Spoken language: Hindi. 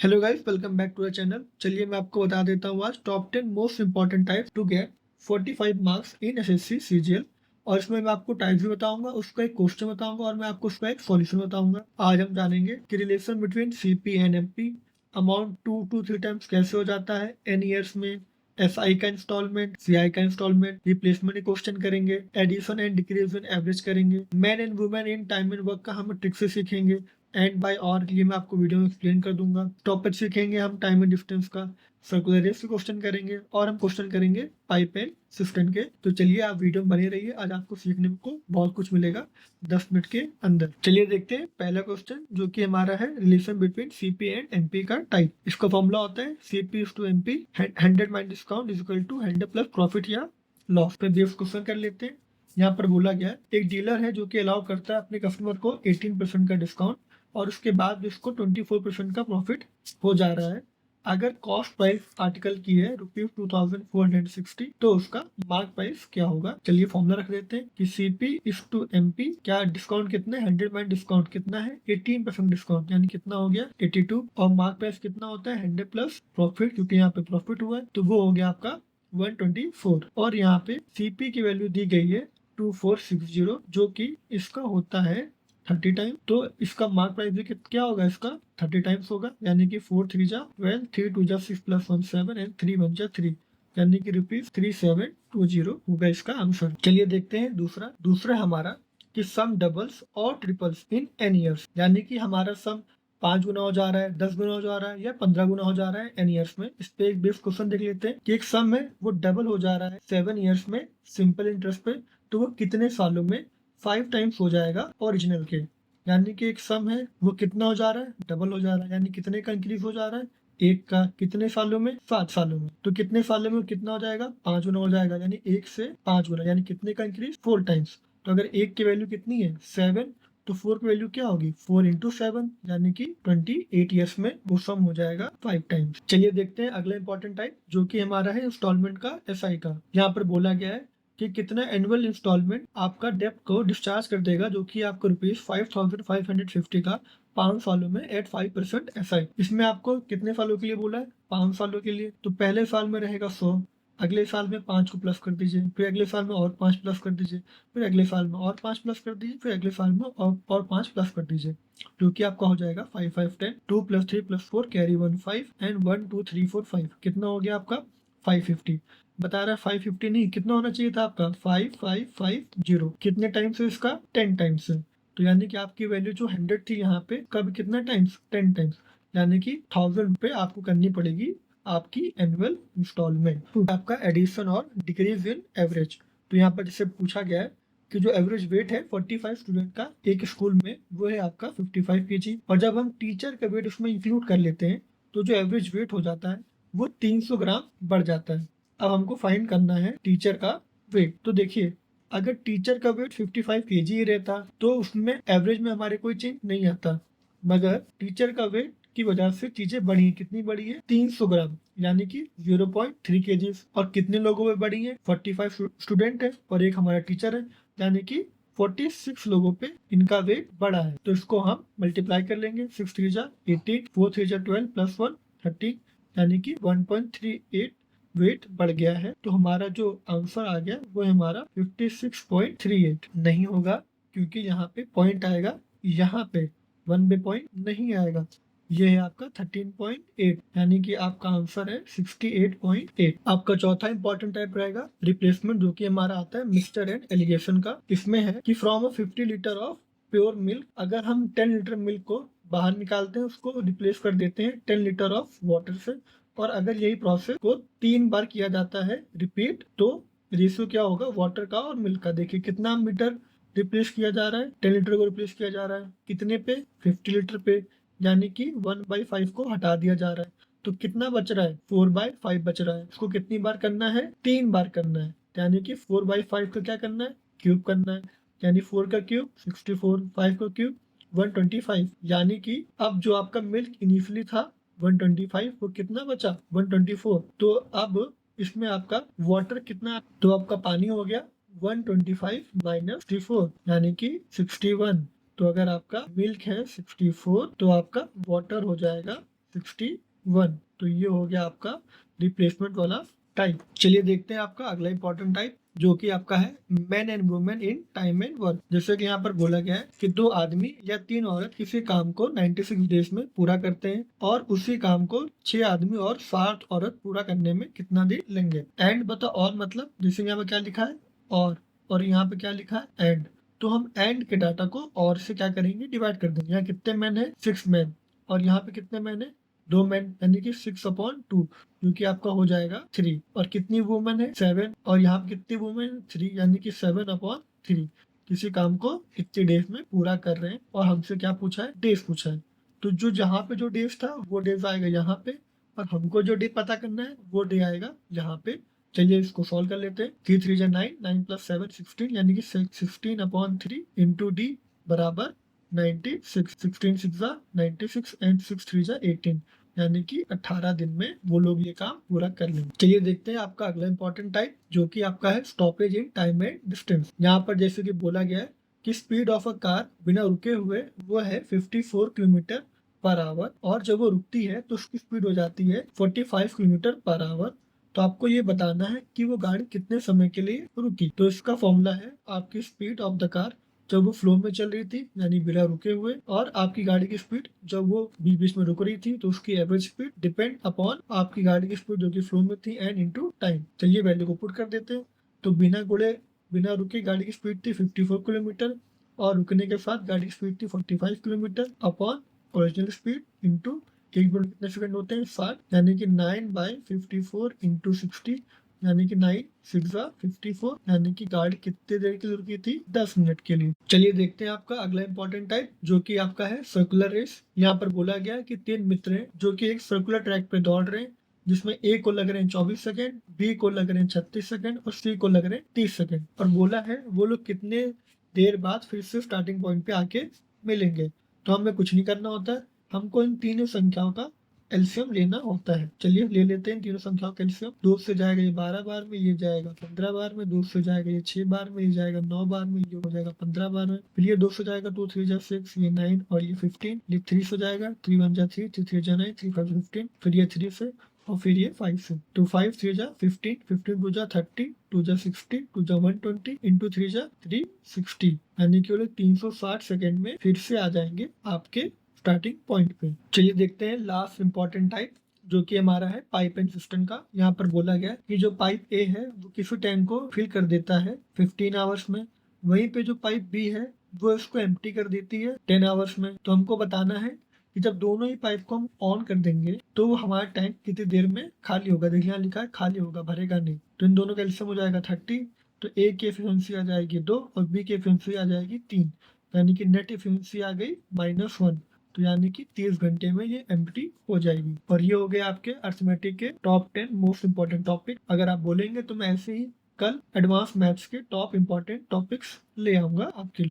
Hello guys, welcome back to the channel. चलिए मैं आपको बता देता हूँ आज top 10 most important tips to get 45 marks in SSC CGL. और इसमें मैं आपको टाइप भी बताऊंगा, उसका एक क्वेश्चन बताऊंगा और मैं आपको उसका एक सॉल्यूशन बताऊंगा। आज हम जानेंगे कि relation between CP and MP amount 2 to 3 times कैसे हो जाता है एन ईयर्स में, एसआई का इंस्टॉलमेंट, सीआई का इंस्टॉलमेंट, रिप्लेसमेंट क्वेश्चन करेंगे, addition and decrease in average करेंगे, man and women in time and work का हम ट्रिक से सीखेंगे, एंड बाय और ये मैं आपको वीडियो में एक्सप्लेन कर दूंगा। टॉपिक सीखेंगे हम टाइम एंड डिस्टेंस का, सर्कुलर रेस के क्वेश्चन करेंगे और हम क्वेश्चन करेंगे पाइप एंड सिस्टम के। तो चलिए आप वीडियो में बने रहिए, आज आपको सीखने को बहुत कुछ मिलेगा 10 मिनट के अंदर। चलिए देखते हैं पहला क्वेश्चन जो कि हमारा है relation between CP and MP का टाइप। इसका फॉर्मूला होता है CP is to MP 100 minus discount is equal to 100 plus profit या लॉस। पे बेस क्वेश्चन कर लेते हैं। यहाँ पर बोला गया है एक डीलर है जो कि अलाउ करता है अपने कस्टमर को 18% का डिस्काउंट और उसके बाद इसको 24% का प्रॉफिट हो जा रहा है। अगर कॉस्ट प्राइस आर्टिकल की है ₹2460 तो उसका मार्क प्राइस क्या होगा। चलिए फॉर्मूला रख देते हैं कि सीपी इज टू एमपी, क्या डिस्काउंट कितना है 100 माइनस डिस्काउंट कितना है 18% डिस्काउंट यानी कितना हो गया 82, और मार्क प्राइस कितना होता है 100 प्लस प्रॉफिट, क्योंकि यहाँ पे प्रॉफिट हुआ है तो वो हो गया आपका 124। और यहाँ पे सीपी की वैल्यू दी गई है 2460 जो कि इसका होता है 30 टाइम। तो इसका मार्क प्राइस भी क्या होगा, इसका 30 टाइम्स होगा यानी कि 4 3 जा 12, 3 2 जा 6 प्लस 1 7 एंड 3 1 जा 3 यानी कि ₹3720 होगा इसका आंसर। चलिए देखते हैं दूसरा हमारा कि सम डबल्स और ट्रिपल्स इन एन ईयर्स, यानी कि हमारा सम 5 गुना हो जा रहा है, 10 गुना हो जा रहा है या 15 गुना हो जा रहा है एन ईयर्स में। इस पे एक बेस क्वेश्चन देख लेते हैं कि एक सम है वो डबल हो जा रहा है 7 ईयर्स में सिंपल इंटरेस्ट पे, तो वो कितने सालों में 5 टाइम्स हो जाएगा ओरिजिनल के। यानी कि एक सम है वो कितना हो जा रहा है, डबल हो जा रहा है, यानी कितने का इंक्रीज हो जा रहा है, एक का कितने सालों में 7 सालों में। तो कितने सालों में कितना हो जाएगा 5 गुना हो जाएगा, यानी 1 से 5 गुना, यानी कितने का इंक्रीज 4 टाइम्स। तो अगर एक की वैल्यू कितनी है 7 तो 4 की वैल्यू क्या होगी 4 इंटू 7 यानी कि 28 ईयर्स में वो सम हो जाएगा 5 टाइम्स। चलिए देखते हैं अगला इंपॉर्टेंट टाइप जो कि हमारा है इंस्टॉलमेंट का, एसआई का। यहाँ पर बोला गया है कि कितना एनुअल इंस्टॉलमेंट आपका डेब्ट को डिस्चार्ज कर देगा, जो कि आपको ₹5550 का 5 सालों में एट 5% एसआई। इसमें आपको कितने सालों के लिए बोला है 5 सालों के लिए। तो पहले साल में रहेगा 100, अगले साल में 5 को प्लस कर दीजिए, फिर अगले साल में और 5 प्लस कर दीजिए, फिर अगले साल में और 5 प्लस कर दीजिए, फिर अगले साल में और 5 प्लस कर दीजिए, जो कि आपका हो जाएगा 5 5 10, 2 + 3 + 4 कैरी 1 5 एंड 1 2 3 4 5। कितना हो गया आपका 550। बता रहा है 550 नहीं, कितना होना चाहिए था आपका 5550। कितने टाइम्स है इसका 10 टाइम्स है। तो यानी कि आपकी वैल्यू जो 100 थी यहाँ पे कब कितना टाइम्स 10 टाइम्स, यानी कि 1000 पे आपको करनी पड़ेगी आपकी एनुअल इंस्टॉलमेंट। आपका एडिशन और डिक्रीज इन एवरेज। तो यहाँ पर जैसे पूछा गया है कि जो एवरेज वेट है 45 स्टूडेंट का एक स्कूल में वो है आपका 55 kg, और जब हम टीचर का वेट उसमें इंक्लूड कर लेते हैं तो जो एवरेज वेट हो जाता है वो 300 ग्राम बढ़ जाता है। अब हमको फाइंड करना है टीचर का वेट। तो देखिए अगर टीचर का वेट 55 kg ही रहता तो उसमें एवरेज में हमारे कोई चेंज नहीं आता, मगर टीचर का वेट की वजह से चीजें बढ़ी। कितनी बढ़ी है 300 ग्राम यानी कि 0.3 kg। और कितने लोगों में बढ़ी है 45 स्टूडेंट है और एक हमारा टीचर है, यानी कि 46 लोगों पे इनका वेट बढ़ा है। तो इसको हम मल्टीप्लाई कर लेंगे, 6 3 जा 18, 4 3 जा 12 प्लस 1 13, यानी कि 1.38 वेट बढ़ गया है। तो हमारा जो आंसर आ गया वो हमारा 56.38 नहीं होगा, क्योंकि यहाँ पे पॉइंट आएगा, यहाँ पे 1 पे पॉइंट नहीं आएगा। ये है आपका 13.8 यानी कि आपका आंसर है 68.8। आपका चौथा इंपॉर्टेंट टाइप रहेगा रिप्लेसमेंट, जो कि हमारा आता है मिक्सचर एंड एलिगेशन का। इसमें है कि from 50 litre of pure milk, अगर हम 10 लीटर मिल्क को बाहर निकालते हैं उसको रिप्लेस कर देते हैं 10 लीटर ऑफ वाटर से, और अगर यही प्रोसेस को 3 बार किया जाता है रिपीट, तो रेशियो क्या होगा वाटर का और मिल्क का। देखिए कितना मीटर रिप्लेस किया जा रहा है, 10 लीटर को रिप्लेस किया जा रहा है कितने पे 50 लीटर पे, यानी कि 1/5 को हटा दिया जा रहा है। तो कितना बच रहा है 4/5 बच रहा है। इसको कितनी बार करना है 3 बार करना है, यानी कि 4/5 को क्या करना है क्यूब करना है, यानी 4 का क्यूब 64, 5 का क्यूब 125, यानी कि अब जो आपका मिल्क इनिशियली था 125 वो कितना बचा 124। तो अब इसमें आपका वाटर कितना, तो आपका पानी हो गया 125 माइनस 64 यानी कि 61। तो अगर आपका मिल्क है 64 तो आपका वाटर हो जाएगा 61। तो ये हो गया आपका रिप्लेसमेंट वाला टाइप। चलिए देखते हैं आपका अगला इंपॉर्टेंट टाइप, जो कि आपका है man and women in time and work. जैसे कि यहाँ पर बोला गया है कि 2 आदमी या 3 औरत किसी काम को 96 डेज में पूरा करते हैं, और उसी काम को 6 आदमी और 7 औरत पूरा करने में कितना दिन लेंगे। एंड बता और मतलब, जैसे यहाँ पे क्या लिखा है और यहाँ पे क्या लिखा है एंड। तो हम एंड के डाटा को और से क्या करेंगे, डिवाइड कर देंगे। यहाँ कितने मैन है, 6 मैन, और यहाँ पे कितने मैन है, 2 मैन, यानी कि 6/2, क्योंकि आपका हो जाएगा 3। और कितनी वुमेन है, 7, और यहाँ पे कितनी वुमेन, 3, यानी कि 7/3। किसी काम को कितने डेज में पूरा कर रहे हैं, और हमसे क्या पूछा है, डेज पूछा है। तो जो जहाँ पे जो डेज था वो डेज आएगा यहाँ पे, और हमको जो डे पता करना है वो डे आएगा यहाँ पे। चलिए इसको सॉल्व कर लेते हैं। 3 3 जा 9, 9 + 7 16, यानी कि 16/3 इंटू डी बराबर 96। 16 6 जा 96 एंड 6 3 जा 18, यानी कि 18 दिन में वो लोग ये काम पूरा कर लेंगे। चलिए देखते हैं आपका अगला इंपॉर्टेंट टाइप, जो कि आपका है stoppage in time and distance. यहाँ पर जैसे कि बोला गया है कि स्पीड ऑफ अ कार बिना रुके हुए वो है 54 km/h, और जब वो रुकती है तो उसकी स्पीड हो जाती है 45 km/h। तो आपको ये बताना है कि वो गाड़ी कितने समय के लिए रुकी। तो इसका फॉर्मूला है आपकी स्पीड ऑफ द कार जब वो फ्लो में चल रही थी, यानी बिना रुके हुए, और आपकी गाड़ी की स्पीड जब वो बीच बीच में रुक रही थी, तो उसकी एवरेज स्पीड डिपेंड अपॉन आपकी गाड़ी की स्पीड जो कि फ्लो में थी एंड इनटू टाइम। चलिए वैल्यू को पुट कर देते हैं। तो बिना रुके गाड़ी की स्पीड थी 54 किलोमीटर, और रुकने के साथ गाड़ी की स्पीड थी 45 kilometre upon original speed into, एक मिनट कितने सेकंड होते हैं, 60, यानी कि 9/54 इंटू 60, यानी कि 9 6 54, यानी कि गाड़ी कितने देर के लिए रुकी थी, 10 मिनट के लिए। चलिए देखते हैं आपका अगला इंपॉर्टेंट टाइप, जो कि आपका है सर्कुलर रेस। यहाँ पर बोला गया है कि 3 मित्र हैं जो कि एक सर्कुलर ट्रैक पे दौड़ रहे हैं, जिसमें ए को लग रहे हैं 24 सेकंड, बी को लग रहे हैं 36 सेकंड, और सी को लग रहे हैं 30 सेकंड। और बोला है वो लोग कितने देर बाद फिर से स्टार्टिंग पॉइंट पे आके मिलेंगे। तो हमें कुछ नहीं करना होता है, हमको इन तीनों संख्याओं का एलसीएम लेना होता है। चलिए ले लेते हैं तीनों संख्याओं का एलसीएम। 2 से जाएगा ये 12 बार में, ये जाएगा 15 बार में, 2 से जाएगा ये 6 बार में, ये जाएगा 9 बार में, ये हो जाएगा 15 बार में। फिर ये 2 से जाएगा 2 3 जा 6, ये 9, और ये 15। ये 3 से जाएगा 3 1 जा 3, 3 3 जा 9, 3 5 15। फिर ये 3 से, और फिर ये 5 से। तो 5 3 जा 15, 15 2 जा 30, 2 जा 60, 2 जा 120, इंटू 3 जा 360, यानी कि वो लोग 360 सेकेंड में फिर से आ जाएंगे आपके स्टार्टिंग पॉइंट पे। चलिए देखते हैं लास्ट इंपॉर्टेंट टाइप, जो कि हमारा है पाइप एंड सिस्टम का। यहाँ पर बोला गया कि जो पाइप ए है वो किसी टैंक को फिल कर देता है 15 आवर्स में, वहीं पे जो पाइप बी है वो इसको एम्प्टी कर देती है 10 आवर्स में। तो हमको बताना है कि जब दोनों ही पाइप को हम ऑन कर देंगे तो वो हमारा टैंक कितनी देर में खाली होगा। देखिए यहाँ लिखा है खाली होगा, भरेगा नहीं। तो इन दोनों का एलसीएम हो जाएगा 30। तो ए की एफिशिएंसी आ जाएगी 2 और बी की एफिशिएंसी आ जाएगी 3, यानी कि नेट एफिशिएंसी आ गई -1। तो यानी कि 30 घंटे में ये एम्प्टी हो जाएगी। और ये हो गए आपके अर्थमेटिक के टॉप 10 मोस्ट इंपॉर्टेंट टॉपिक। अगर आप बोलेंगे तो मैं ऐसे ही कल एडवांस मैथ्स के टॉप इंपॉर्टेंट टॉपिक्स ले आऊंगा आपके लिए।